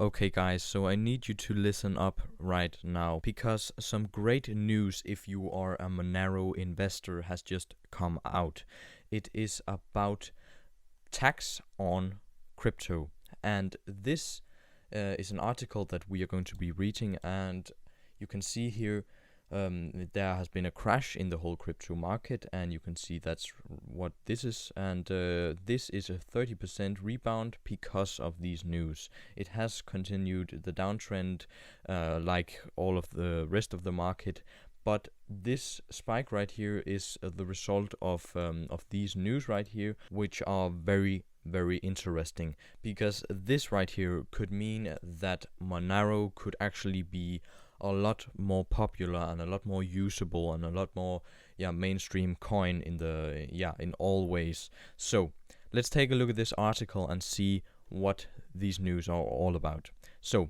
Okay guys, so I need you to listen up right now because some great news if you are a Monero investor has just come out. It is about tax on crypto, and this is an article that we are going to be reading, and you can see here there has been a crash in the whole crypto market, and you can see that's what this is, and this is a 30% rebound because of these news. It has continued the downtrend like all of the rest of the market, but this spike right here is the result of these news right here, which are very interesting, because this right here could mean that Monero could actually be a lot more popular and a lot more usable and a lot more mainstream coin in all ways. So let's take a look at this article and see what these news are all about. So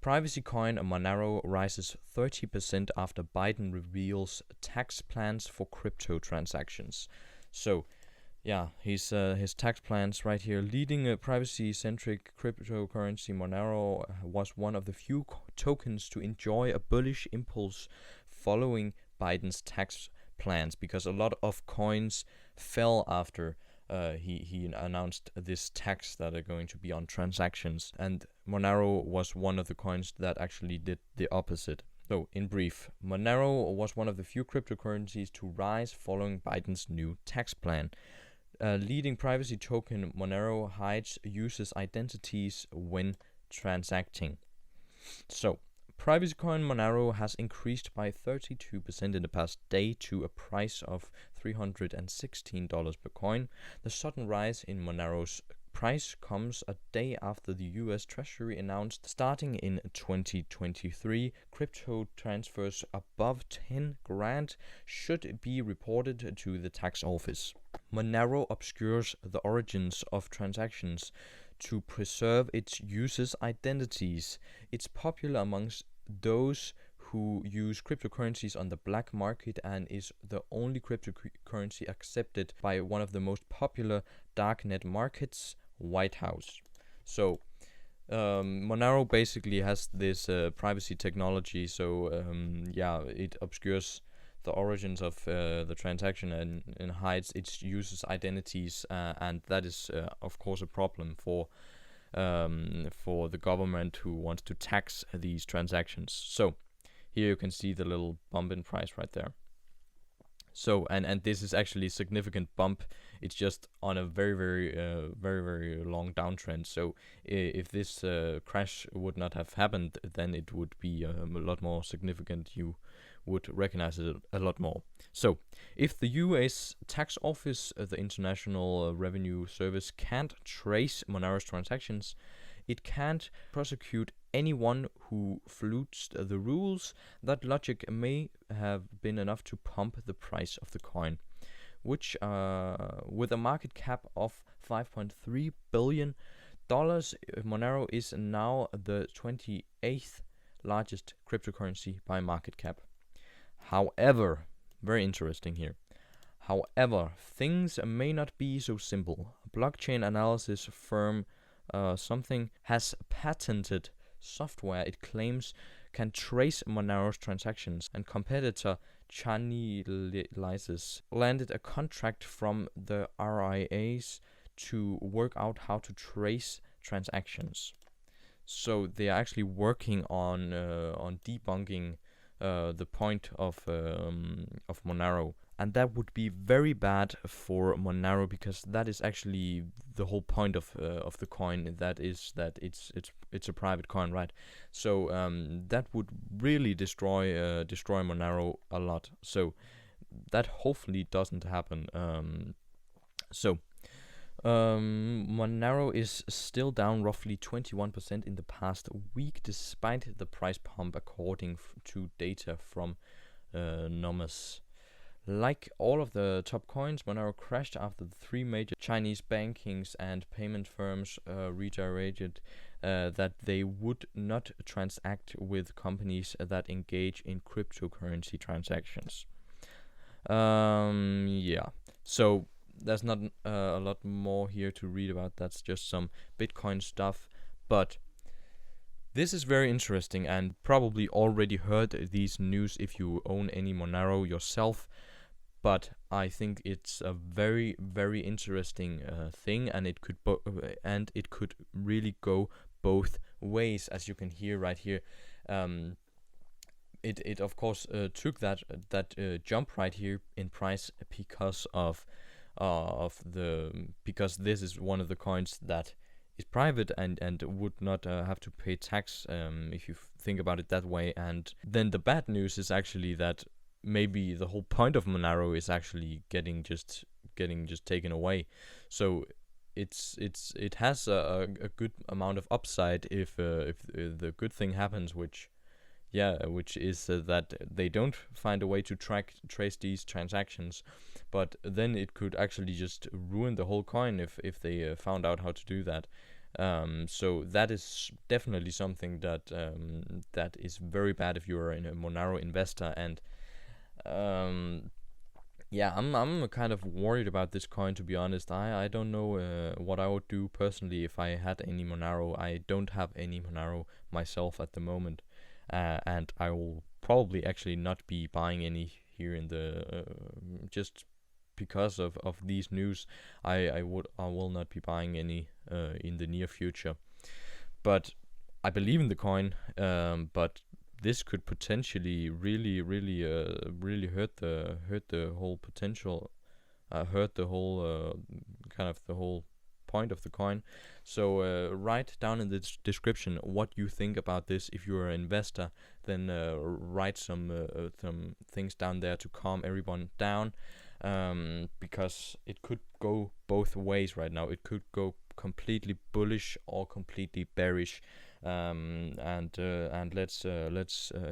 privacy coin Monero rises 30% after Biden reveals tax plans for crypto transactions. So his tax plans right here. Leading a privacy-centric cryptocurrency, Monero was one of the few tokens to enjoy a bullish impulse following Biden's tax plans, because a lot of coins fell after he announced this tax that are going to be on transactions, and Monero was one of the coins that actually did the opposite. So, in brief, Monero was one of the few cryptocurrencies to rise following Biden's new tax plan. Leading privacy token Monero hides users' identities when transacting. So, privacy coin Monero has increased by 32% in the past day to a price of $316 per coin. The sudden rise in Monero's price comes a day after the US Treasury announced starting in 2023 crypto transfers above 10 grand should be reported to the tax office. Monero obscures the origins of transactions to preserve its users' identities. It's popular amongst those who use cryptocurrencies on the black market and is the only cryptocurrency accepted by one of the most popular darknet markets, White House. So Monero basically has this privacy technology, so it obscures the origins of the transaction and hides its users' identities, and that is of course a problem for the government who wants to tax these transactions. So here you can see the little bump in price right there. So and this is actually a significant bump. It's just on a very long downtrend. So if this crash would not have happened, then it would be a lot more significant. You would recognize it a lot more. So if the US tax office, the International Revenue Service, can't trace Monero's transactions, it can't prosecute anyone who flouts the rules. That logic may have been enough to pump the price of the coin, which with a market cap of $5.3 billion, Monero is now the 28th largest cryptocurrency by market cap. However, very interesting here. However, things may not be so simple. Blockchain analysis firm something has patented software it claims can trace Monero's transactions, and competitor Chainalysis landed a contract from the RIAs to work out how to trace transactions. So they are actually working on debunking the point of Monero, and that would be very bad for Monero, because that is actually the whole point of the coin. That is that it's a private coin, right? So that would really destroy Monero a lot. So that hopefully doesn't happen. Monero is still down roughly 21% in the past week, despite the price pump, according to data from Nomas. Like all of the top coins, Monero crashed after the three major Chinese bankings and payment firms reiterated that they would not transact with companies that engage in cryptocurrency transactions. So there's not a lot more here to read about. That's just some Bitcoin stuff. But This is very interesting, and probably already heard these news if you own any Monero yourself. But I think it's a very, very interesting thing, and it could really go both ways, as you can hear right here. It of course took that jump right here in price because this is one of the coins that is private and would not have to pay tax, if you think about it that way. And then the bad news is actually that maybe the whole point of Monero is actually getting just taken away. So it has a good amount of upside if the good thing happens, which is that they don't find a way to trace these transactions. But then it could actually just ruin the whole coin if they found out how to do that. So that is definitely something that is very bad if you are a Monero investor. And I'm kind of worried about this coin, to be honest. I don't know what I would do personally if I had any Monero. I don't have any Monero myself at the moment, and I will probably actually not be buying any here in the just because of these news. I will not be buying any in the near future. But I believe in the coin, but this could potentially really hurt the whole potential, hurt the whole kind of the whole point of the coin. So write down in the description what you think about this. If you're an investor, then write some things down there to calm everyone down, because it could go both ways right now. It could go completely bullish or completely bearish. And let's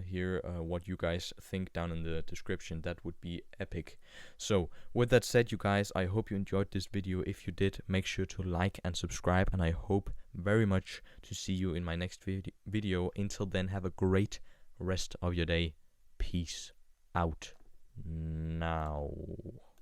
hear what you guys think down in the description. That would be epic. So with that said, you guys, I hope you enjoyed this video. If you did, make sure to like and subscribe, and I hope very much to see you in my next video. Until then, have a great rest of your day. Peace out now.